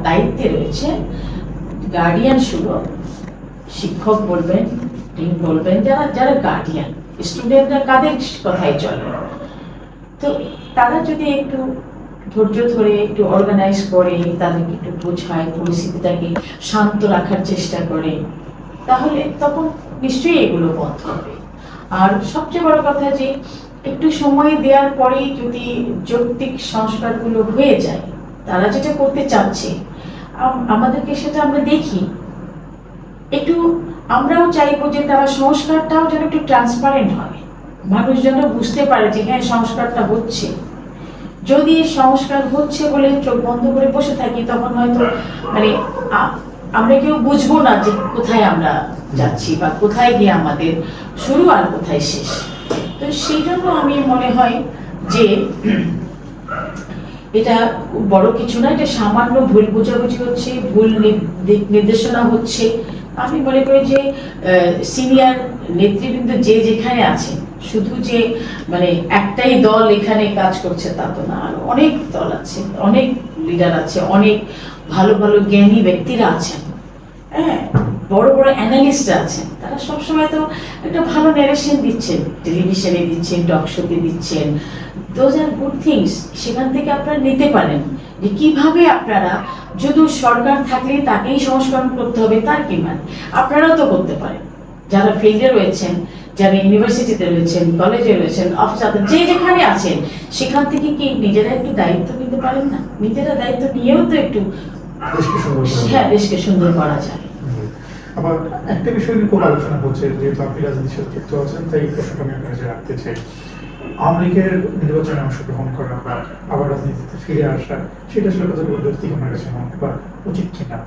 দায়িত্বে রয়েছে, গার্ডিয়ান শুরু, শিক্ষক বলবেন, টিম বলবেন, যারা যারা গার্ডিয়ান, স্টুডেন্টরা কাদের কথাই চলে, তো তারা যদি একটু ধৈর্য ধরে একটু অর্গানাইজ করে, তাদেরকে একটু বোঝায়, পরিস্থিতিটাকে শান্ত রাখার চেষ্টা করে, তাহলে তখন নিশ্চয়ই এগুলো বন্ধ হবে। আর সবচেয়ে বড় কথা যে একটু সময় দেওয়ার পরেই যদি যৌক্তিক সংস্কারগুলো হয়ে যায়, তারা যেটা করতে চাচ্ছে আমাদেরকে সেটা আমরা দেখি, একটু আমরাও চাইবো যে তারা সংস্কারটাও যেন একটু ট্রান্সপারেন্ট হয়, মানুষ যেন বুঝতে পারে যে হ্যাঁ সংস্কারটা হচ্ছে। যদি সংস্কার হচ্ছে বলে চোখ বন্ধ করে বসে থাকি, তখন হয়তো মানে আমরা কেউ বুঝবো না যে কোথায় আমরা যাচ্ছি বা কোথায় গিয়ে আমাদের শুরু আর কোথায় শেষ। তো সেই জন্য আমি মনে হয় যে এটা বড় কিছু না, এটা সামান্য ভুল বোঝাবুঝি হচ্ছে, ভুল নির্দেশনা হচ্ছে। আমি মনে করি যে সিনিয়র নেতৃবৃন্দ যে যেখানে আছে, শুধু যে মানে একটাই দল এখানে কাজ করছে তা তো না, আর অনেক দল আছে, অনেক লিডার আছে, অনেক ভালো ভালো জ্ঞানী ব্যক্তিরা আছেন, হ্যাঁ, বড় বড় অ্যানালিস্টরা আছেন, তারা সবসময় তো একটা ভালো ন্যারেশন দিচ্ছেন, টেলিভিশনে দিচ্ছেন, টক শোতে দিচ্ছেন। দোজ আর গুড থিংস, সেখান থেকে আপনারা নিতে পারেন যে কিভাবে আপনারা, যদি সরকার থাকলে তাকেই সংস্করণ করতে হবে তার কি মানে, আপনারাও তো করতে পারেন, যারা ফিল্ডে রয়েছেন, যারা ইউনিভার্সিটিতে রয়েছেন, কলেজে রয়েছেন, অফিস যে যেখানে আছেন, সেখান থেকে কি নিজেরা একটু দায়িত্ব নিতে পারেন না? নিজেরা দায়িত্ব নিয়েও তো একটু হ্যাঁ দেশকে সুন্দর করা যায়। আবার একটা বিষয় নিয়ে খুব আলোচনা হচ্ছে, যেহেতু আপনি রাজনীতির সাথে যুক্ত আছেন, তাই এই প্রশ্নটা আমি আপনার কাছে রাখতে চাই। আওয়ামী লীগের নির্বাচনে অংশগ্রহণ করা বা আবার রাজনীতিতে ফিরে আসা, সেটা আসলে কতটুকু যৌক্তিক আমার কাছে মনে হয় বা উচিত কিনা?